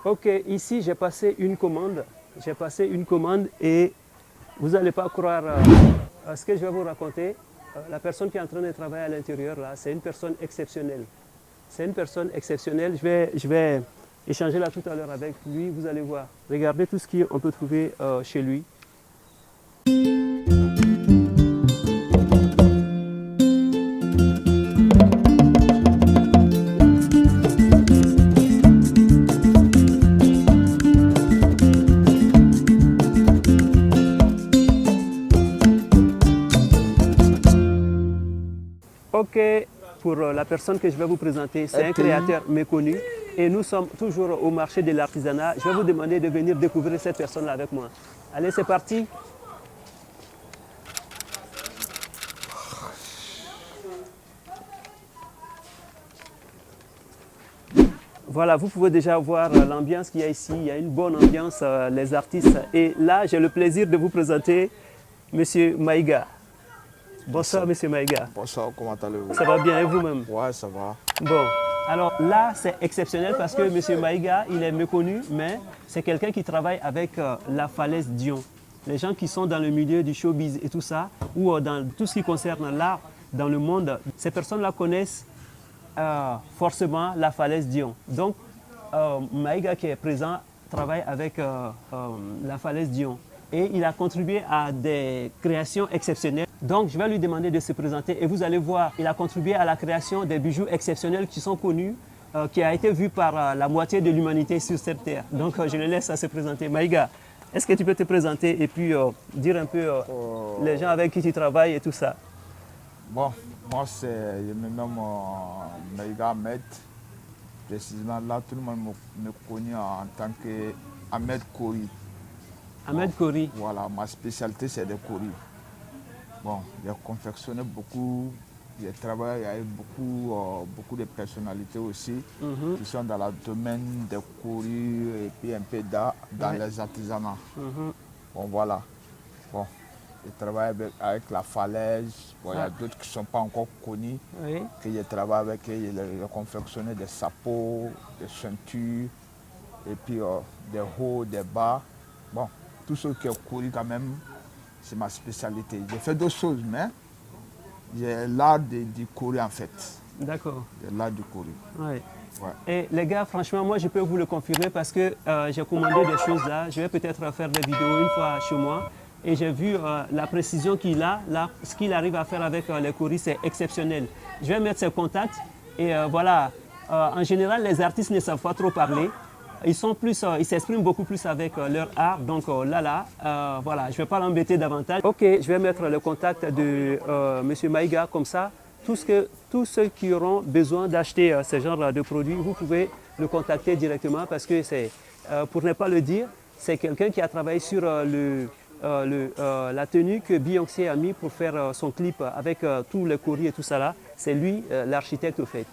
Ok, ici j'ai passé une commande. J'ai passé une commande et vous n'allez pas croire ce que je vais vous raconter. La personne qui est en train de travailler à l'intérieur, là, c'est une personne exceptionnelle. C'est une personne exceptionnelle. Je vais échanger là tout à l'heure avec lui. Vous allez voir. Regardez tout ce qu'on peut trouver chez lui. Ok, pour la personne que je vais vous présenter, c'est un créateur méconnu et nous sommes toujours au marché de l'artisanat. Je vais vous demander de venir découvrir cette personne-là avec moi. Allez, c'est parti. Voilà, vous pouvez déjà voir l'ambiance qu'il y a ici. Il y a une bonne ambiance, les artistes. Et là, j'ai le plaisir de vous présenter Monsieur Maïga. Bonsoir, Monsieur Maïga. Bonsoir, comment allez-vous? Ça va bien et vous-même? Ouais, ça va. Bon, alors là, c'est exceptionnel parce que M. Maïga, il est méconnu, mais c'est quelqu'un qui travaille avec la Falaise Dion. Les gens qui sont dans le milieu du showbiz et tout ça, ou dans tout ce qui concerne l'art dans le monde, ces personnes-là connaissent forcément la Falaise Dion. Donc, Maïga qui est présent travaille avec la Falaise Dion. Et il a contribué à des créations exceptionnelles. Donc, je vais lui demander de se présenter et vous allez voir, il a contribué à la création des bijoux exceptionnels qui sont connus, qui a été vu par la moitié de l'humanité sur cette terre. Donc, je le laisse à se présenter. Maïga, est-ce que tu peux te présenter et puis dire un peu les gens avec qui tu travailles et tout ça? Bon, moi, je me nomme Maïga Ahmed. Précisément, là, tout le monde me connaît en tant qu'Ahmed Kori. Ahmed Kori. Voilà, ma spécialité, c'est des Kori. Bon, j'ai confectionné beaucoup, j'ai travaillé avec beaucoup de personnalités aussi qui sont dans le domaine des Kori et puis un peu dans les artisanats. Bon, voilà. Bon, je travaille avec la Falaise. Bon, il y a d'autres qui ne sont pas encore connus, que je travaille avec eux. J'ai confectionné des sapots, des ceintures, et puis des hauts, des bas. Bon, tout ce qui est Kori quand même, c'est ma spécialité. J'ai fait d'autres choses, mais j'ai l'art du Kori en fait. D'accord. J'ai l'art du Kori. Ouais. Et les gars, franchement, moi je peux vous le confirmer parce que j'ai commandé des choses là. Je vais peut-être faire des vidéos une fois chez moi. Et j'ai vu la précision qu'il a, là, ce qu'il arrive à faire avec les Kori, c'est exceptionnel. Je vais mettre ses contacts et voilà. En général, les artistes ne savent pas trop parler. Ils s'expriment beaucoup plus avec leur art. Donc voilà, je ne vais pas l'embêter davantage. Ok, je vais mettre le contact de M. Maïga comme ça. Tous ceux qui auront besoin d'acheter ce genre de produits, vous pouvez le contacter directement parce que c'est, pour ne pas le dire, c'est quelqu'un qui a travaillé sur la tenue que Beyoncé a mis pour faire son clip avec tous les Kori et tout ça là. C'est lui l'architecte au fait.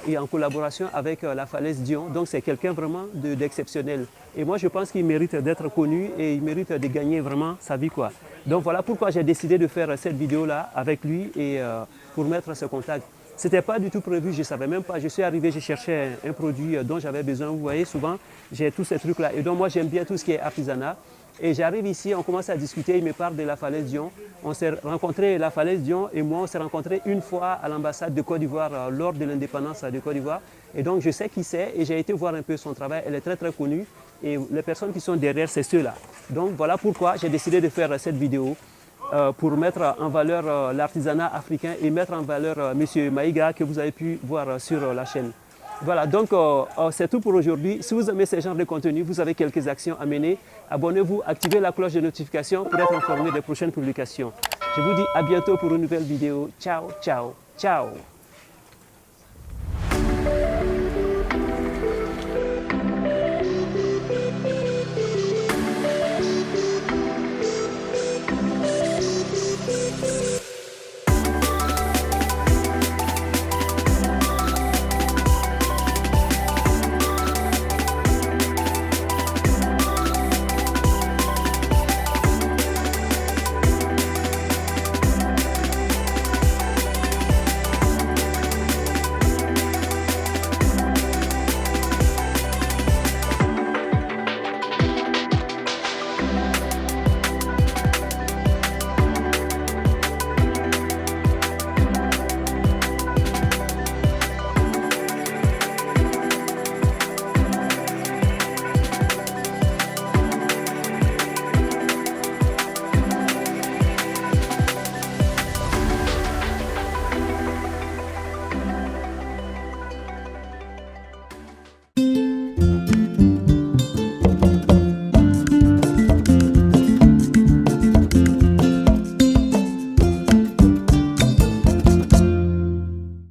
Et en collaboration avec la Falaise Dion. Donc c'est quelqu'un vraiment d'exceptionnel. Et moi je pense qu'il mérite d'être connu et il mérite de gagner vraiment sa vie, quoi. Donc voilà pourquoi j'ai décidé de faire cette vidéo-là avec lui et pour mettre ce contact. Ce n'était pas du tout prévu, je ne savais même pas. Je suis arrivé, je cherchais un produit dont j'avais besoin. Vous voyez, souvent j'ai tous ces trucs-là. Et donc moi j'aime bien tout ce qui est artisanat. Et j'arrive ici, on commence à discuter, il me parle de la Falaise Dion. On s'est rencontré, la Falaise Dion et moi, on s'est rencontrés une fois à l'ambassade de Côte d'Ivoire lors de l'indépendance de Côte d'Ivoire. Et donc je sais qui c'est et j'ai été voir un peu son travail. Elle est très très connue et les personnes qui sont derrière, c'est ceux-là. Donc voilà pourquoi j'ai décidé de faire cette vidéo pour mettre en valeur l'artisanat africain et mettre en valeur M. Maïga que vous avez pu voir sur la chaîne. Voilà, donc c'est tout pour aujourd'hui. Si vous aimez ce genre de contenu, vous avez quelques actions à mener. Abonnez-vous, activez la cloche de notification pour être informé des prochaines publications. Je vous dis à bientôt pour une nouvelle vidéo. Ciao, ciao, ciao.